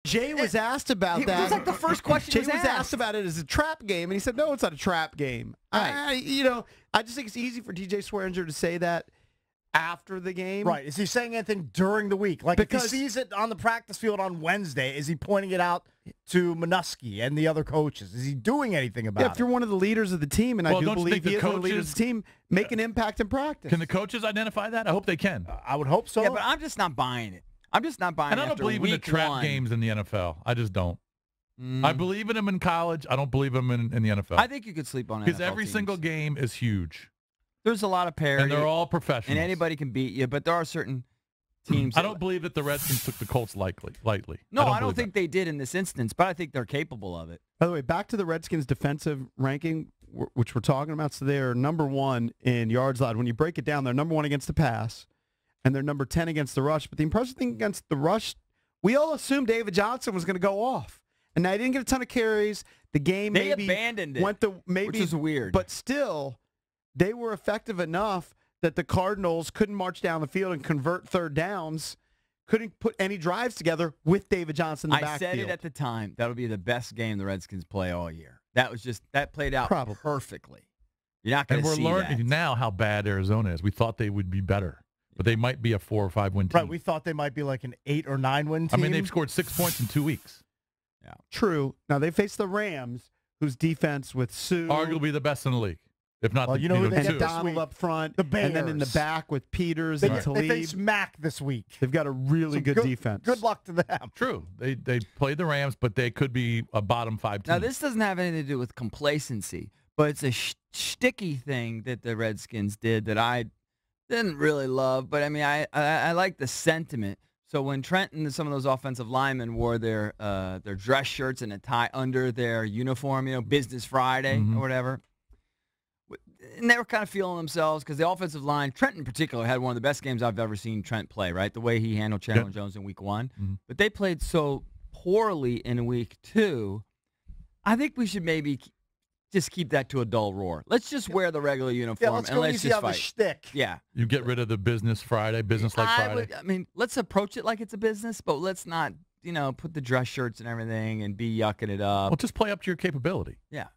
Jay was asked about that. It was like the first question Jay was asked about it as a trap game, and he said, no, it's not a trap game. Right. I just think it's easy for DJ Swearinger to say that after the game. Right. Is he saying anything during the week? Like, if he sees it on the practice field on Wednesday, is he pointing it out to Minuski and the other coaches? Is he doing anything about it? If you're one of the leaders of the team, and I do believe he is one of the leaders of the team, make an impact in practice. Can the coaches identify that? I hope they can. I would hope so. Yeah, but I'm just not buying it. I'm just not buying it. And I don't believe in the trap games in the NFL. I just don't. I believe in them in college. I don't believe in them in the NFL. I think you could sleep on NFL because every teams. single game is huge. There's a lot of parity. And they're all professionals. And anybody can beat you, but there are certain teams. I don't believe that the Redskins took the Colts lightly. No, I don't think they did in this instance, but I think they're capable of it. By the way, back to the Redskins' defensive ranking, which we're talking about. So they're number 1 in yards allowed. When you break it down, they're number 1 against the pass, and they're number 10 against the rush. But the impressive thing against the rush, we all assumed David Johnson was going to go off. And now he didn't get a ton of carries. The game they abandoned it, which is weird. But still, they were effective enough that the Cardinals couldn't march down the field and convert third downs, couldn't put any drives together with David Johnson in the backfield. I said it at the time. That'll be the best game the Redskins play all year. That played out perfectly. You're not going to see that. And we're learning now how bad Arizona is. We thought they would be better, but they might be a 4 or 5 win team. Right, we thought they might be like an 8 or 9 win team. I mean, they've scored 6 points in 2 weeks. Yeah, true. Now they face the Rams, whose defense with Sue, arguably the best in the league, if not and Donald up front, the Bears, and then in the back with Peters and Talib. They face Mac this week. They've got a really good defense. Good luck to them. True. They played the Rams, but they could be a bottom 5 team. Now this doesn't have anything to do with complacency, but it's a shticky thing that the Redskins did that I didn't really love. But I mean, I like the sentiment. So when Trenton and some of those offensive linemen wore their dress shirts and a tie under their uniform, Business Friday or whatever, and they were kind of feeling themselves because the offensive line, Trent in particular, had one of the best games I've ever seen Trent play, right? The way he handled Chandler Jones in week 1. But they played so poorly in week 2, I think we should maybe just keep that to a dull roar. Let's just wear the regular uniform and let's just fight. Shtick. Yeah. You get rid of the Business Friday, business-like Friday. I mean, let's approach it like it's a business, but let's not, put the dress shirts and everything and be yucking it up. Well, just play up to your capability. Yeah.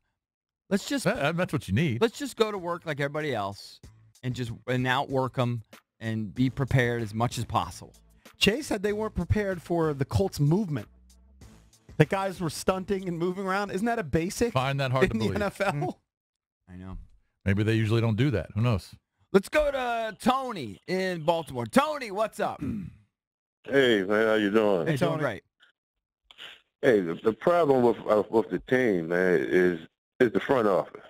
Let's just that's what you need. Let's just go to work like everybody else and outwork them and be prepared as much as possible. Jay said they weren't prepared for the Colts movement. The guys were stunting and moving around. Isn't that a basic? Find that hard to believe. In the NFL? I know. Maybe they usually don't do that. Who knows? Let's go to Tony in Baltimore. Tony, what's up? Hey, man, how you doing? Hey, doing great. Hey, the problem with the team, man, is the front office.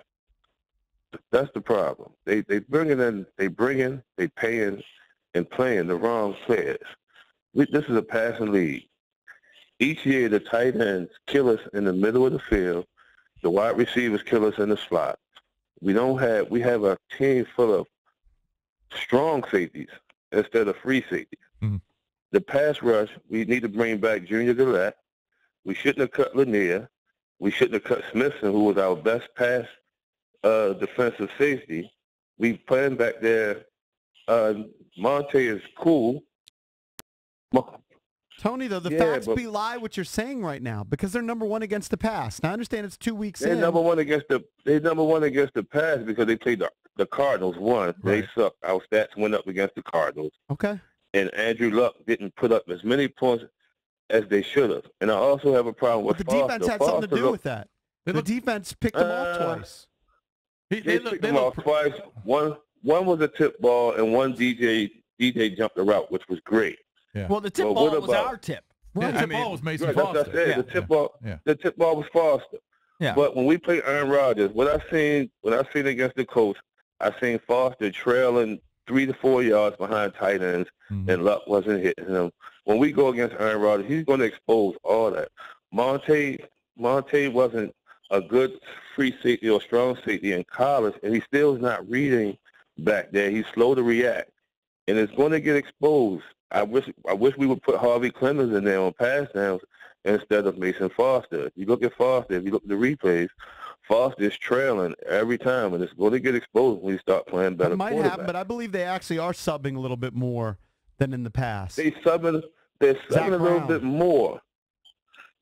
That's the problem. They bring in, they paying, and playing the wrong players. This is a passing league. Each year, the tight ends kill us in the middle of the field. The wide receivers kill us in the slot. We have a team full of strong safeties instead of free safeties. Mm-hmm. The pass rush, we need to bring back Junior Gillette. We shouldn't have cut Lanier. We shouldn't have cut Smithson, who was our best pass defensive safety. We put him back there. Monte is cool. Tony, though, the facts belie what you're saying right now because they're number 1 against the pass. Now, I understand it's 2 weeks in. They're number one against the pass because they played the Cardinals once. Right. They sucked. Our stats went up against the Cardinals. Okay. And Andrew Luck didn't put up as many points as they should have. And I also have a problem with Foster. The defense had something to do with that. The defense picked them off twice. They picked them off twice. One was a tip ball, and one DJ jumped the route, which was great. Yeah. Well, the tip ball was our tip. Right. The tip ball was Mason Foster. The tip ball was Foster. Yeah. But when we played Aaron Rodgers, what I seen against the Colts, I seen Foster trailing 3 to 4 yards behind tight ends, and Luck wasn't hitting him. When we go against Aaron Rodgers, he's going to expose all that. Monte wasn't a good free safety or strong safety in college, and he still is not reading back there. He's slow to react, and it's going to get exposed. I wish we would put Harvey Clemens in there on pass downs instead of Mason Foster. If you look at Foster, if you look at the replays, Foster is trailing every time, and it's going to get exposed when you start playing better. It might happen, but I believe they actually are subbing a little bit more than in the past. They're subbing a little bit more.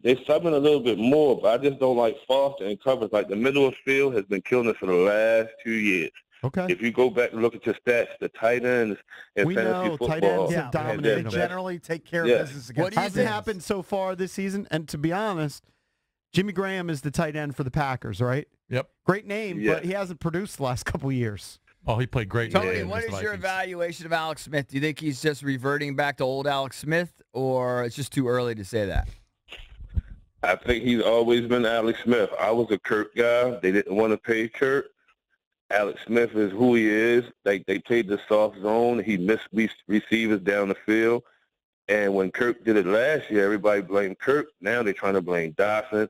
They're subbing a little bit more, but I just don't like Foster in coverage. Like the middle of the field has been killing us for the last 2 years. Okay. If you go back and look at your stats, the tight ends in fantasy football, tight ends have dominated. They generally take care of business against. What hasn't happened so far this season? And to be honest, Jimmy Graham is the tight end for the Packers, right? Yep. Great name, but he hasn't produced the last couple of years. Oh, he played great. Tony, what is your evaluation of Alex Smith? Do you think he's just reverting back to old Alex Smith, or it's just too early to say that? I think he's always been Alex Smith. I was a Kirk guy. They didn't want to pay Kirk. Alex Smith is who he is. They played the soft zone. He missed receivers down the field. And when Kirk did it last year, everybody blamed Kirk. Now they're trying to blame Dawson.